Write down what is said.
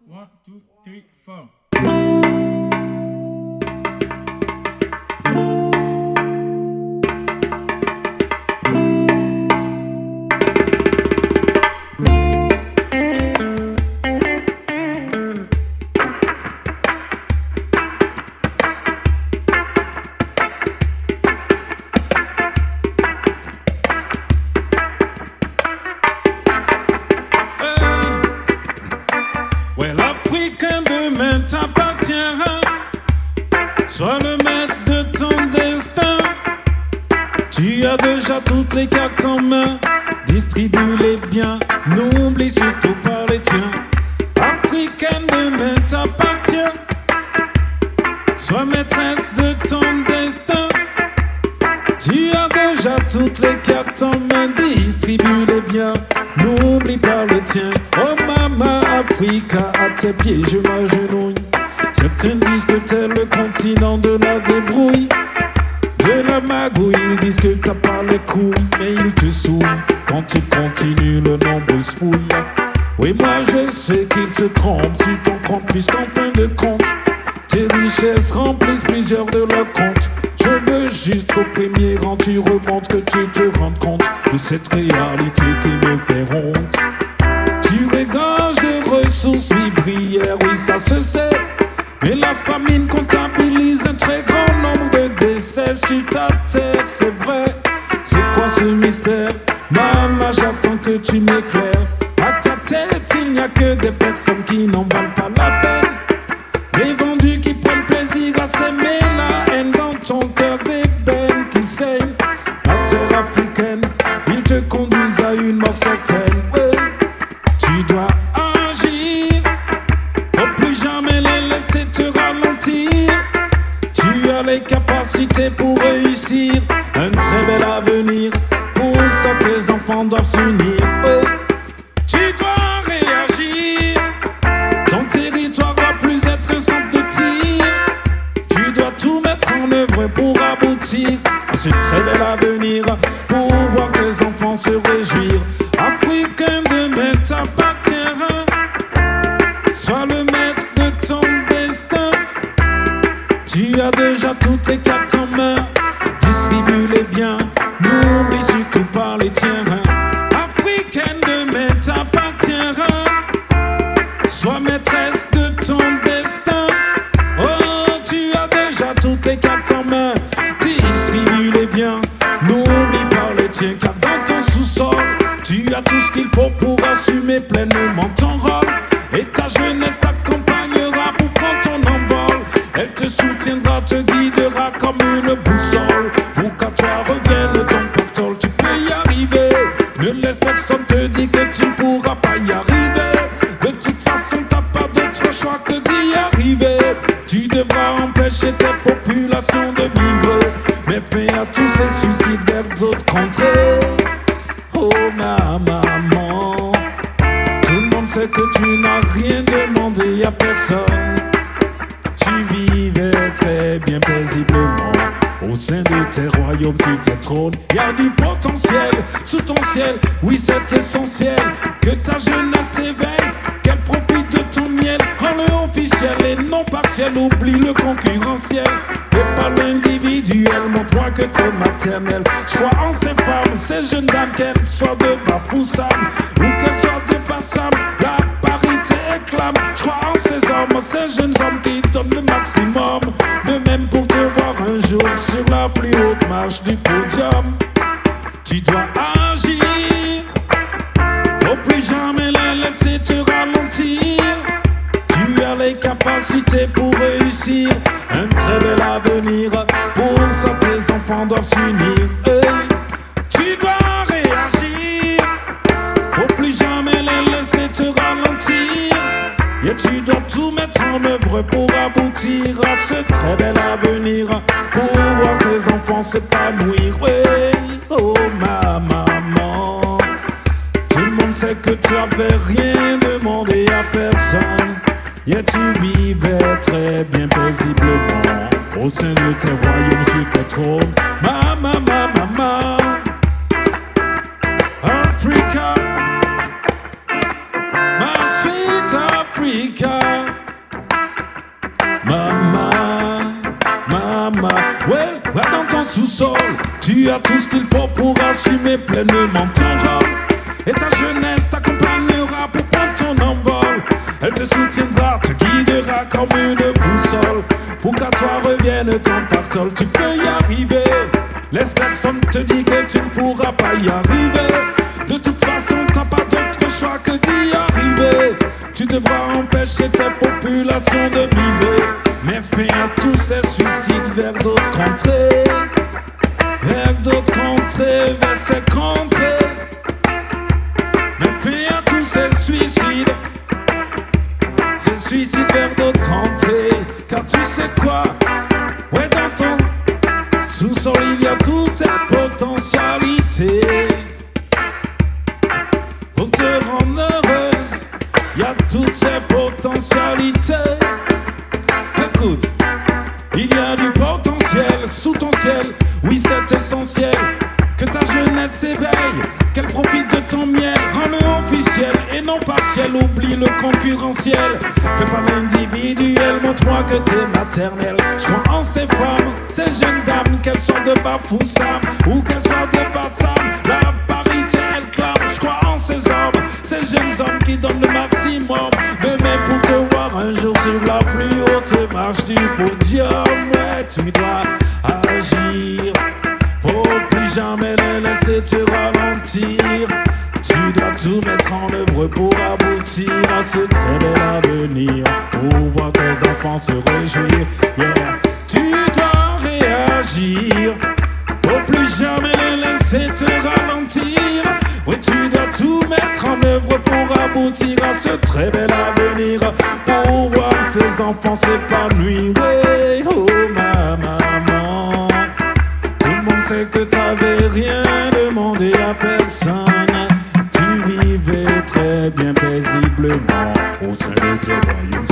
One, two, three, four. T'appartiendra. Sois le maître de ton destin. Tu as déjà toutes les cartes en main. Distribue-les bien, n'oublie surtout pas les tiens. Africaine, demain t'appartient. Sois maîtresse de ton destin. Tu as déjà toutes les cartes en main. Distribue-les bien, n'oublie pas les tiens. Oh Mama Africa, à tes pieds je m'agenouille. Certains disent que t'es le continent de la débrouille, de la magouille. Ils disent que t'as pas les couilles, mais ils te souillent. Quand tu continues, le nombre se fouille. Oui, moi je sais qu'ils se trompent sur ton compte, puisqu'en fin de compte, tes richesses remplissent plusieurs de leurs comptes. Je veux juste qu'au premier rang tu remontes, que tu te rendes compte de cette réalité qui me fait honte. Tu régorges de ressources vivrières, oui ça se sait. Mais la famine comptabilise un très grand nombre de décès sur ta terre, c'est vrai. C'est quoi ce mystère? Maman, j'attends que tu m'éclaires. À ta tête, il n'y a que des personnes qui n'en valent pas la peine. Des vendus qui prennent plaisir à s'aimer, la haine dans ton cœur, des peines qui saignent. La terre africaine, ils te conduisent à une mort certaine. Ouais. Tu dois agir, pour plus jamais les laisser te ralentir. Tu as les capacités pour réussir, un très bel avenir. Pour ça tes enfants doivent s'unir. Ouais. Tu dois réagir, ton territoire va plus être un centre de tir. Tu dois tout mettre en œuvre pour aboutir à ce très bel avenir, pour voir tes enfants se réjouir. Africain, demain t'appartiendra. Sois le maître de ton destin. Tu as déjà toutes les cartes en main. Distribue-les bien, n'oublie surtout pas les tiens. Africaine, demain t'appartiendra. Sois maîtresse de ton destin. Oh, tu as déjà toutes les cartes en main. Distribue-les bien, n'oublie pas les tiens. Car dans ton sous-sol, tu as tout ce qu'il faut pour assumer pleinement ton rôle. Et ta jeunesse t'accompagnera pour prendre ton envol. Elle te soutiendra, te guidera comme une boussole. Pour qu'à toi revienne ton pactole, tu peux y arriver. Ne laisse personne te dire que tu ne pourras pas y arriver. De toute façon, t'as pas d'autre choix que d'y arriver. Tu devras empêcher tes populations de migrer. Mais fais à tous ces suicides vers d'autres contrées. Oh ma maman, tout le monde sait que tu n'as rien demandé à personne. Tu vivais très bien paisiblement au sein de tes royaumes, sur tes trônes. Y a du potentiel sous ton ciel, oui c'est essentiel que ta jeunesse éveille, qu'elle profite de ton miel. Rends-le officiel et non partiel, oublie le concurrentiel. Fais pas l'individuel, montre-moi que t'es maternel. Je crois en ces femmes, ces jeunes dames, qu'elles soient de Bafoussam ou qu'elles soient de Bassam, la parité éclame. Je crois en ces hommes, ces jeunes hommes qui donnent le maximum. De même pour te voir un jour sur la plus haute marche du podium. Tu dois agir, faut plus jamais les laisser te ralentir. Tu as les capacités pour réussir, un très bel avenir. Pour ça tes enfants doivent s'unir. Hey. Tu dois réagir, faut plus jamais les laisser te ralentir. Et tu dois tout mettre en œuvre pour aboutir à ce très bel avenir, pour voir tes enfants s'épanouir. Oui, oh ma maman, tout le monde sait que tu n'avais rien demandé à personne. Et tu vivais très bien paisiblement au sein de tes royaumes, sur tes trônes. Mama, mama, Africa. Africa. Mama, mama, well, là dans ton sous-sol, tu as tout ce qu'il faut pour assumer pleinement ton rôle. Et ta jeunesse t'accompagnera pour prendre ton envol. Elle te soutiendra, te guidera comme une boussole. Pour qu'à toi revienne ton pactole, tu peux y arriver. Laisse personne te dire que tu ne pourras pas y arriver. De toute façon, t'as pas d'autre choix que d'y arriver. Tu devras empêcher ta population de migrer. Mais fais à tous ces suicides vers d'autres contrées. Vers d'autres contrées, vers ces contrées. Mais fais à tous ces suicides. Ces suicides vers d'autres contrées. Car tu sais quoi? Ouais, dans ton sous-sol, il y a toute cette potentialité. Pour te rendre heureuse, il y a toutes ces potentialités. Écoute, il y a du potentiel sous ton ciel. Oui, c'est essentiel que ta jeunesse s'éveille, qu'elle profite de ton miel. Rends-le officiel et non partiel. Oublie le concurrentiel. Fais pas l'individuel, montre-moi que t'es maternel. Je crois en ces femmes, ces jeunes dames, qu'elles soient de Bafoussam ou qu'elles soient de Bassam. La parité, elle clame. Je crois en ces hommes, ces jeunes hommes qui donnent le maximum. Demain pour te voir un jour sur la plus haute marche du podium. Ouais, tu dois agir. Faut plus jamais les laisser te ralentir. Tu dois tout mettre en œuvre pour aboutir à ce très bel avenir. Pour voir tes enfants se réjouir. Yeah. Tu dois réagir. Faut plus jamais les laisser te ralentir. Oui, tu dois tout mettre en œuvre pour aboutir à ce très bel avenir. Pour voir tes enfants s'épanouir. Ouais, oh ma maman. Tout le monde sait que t'avais rien demandé à personne. Tu vivais très bien paisiblement au sein de tes royaumes.